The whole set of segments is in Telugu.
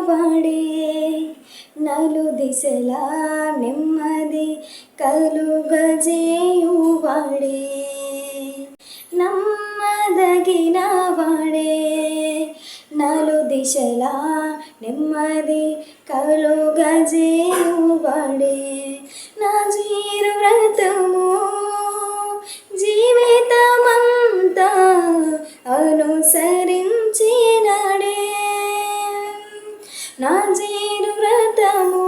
వాడే నలు దిశలా నెమ్మది కలుగజేయువాడే నమ్మదగిన వాడే నలు దిశలా నెమ్మది కలుగజేయువాడే నా జీరు వ్రతము జీవితమంతా అనుసరించినడే నా జీరు వ్రతము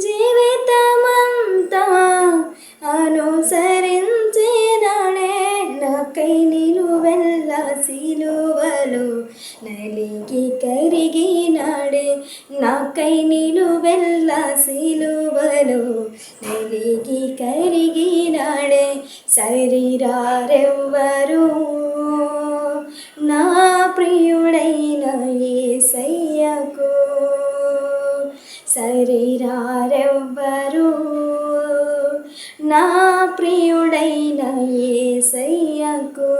జీవితమంతా అనుసరించినడే నాకై నిలువెల్ల సిలువలో నలిగి కరిగినాడే నాకై నిలువెల్ల సిలువలో నలిగి కరిగినాడే సరిరారెవ్వరు నా ప్రియుడైన యేసయ్యకు సరిరారెవ్వరు నా ప్రియుడైన యేసయ్యకు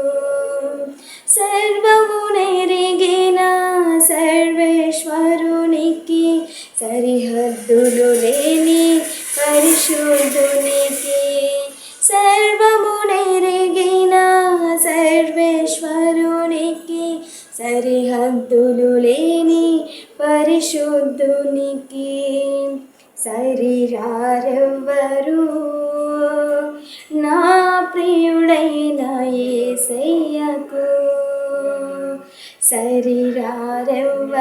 సర్వము నెరిగిన సర్వేశ్వరునికి సరిహద్దులు లేని పరిశుద్ధునికి సర్వము నెరిగిన సర్వేశ్వరునికి సరిహద్దులు లేని పరిశుద్ధునికి సరిరారెవ్వరు నా ప్రియుడైన యేసయ్యకు సరిరారెవ్వరు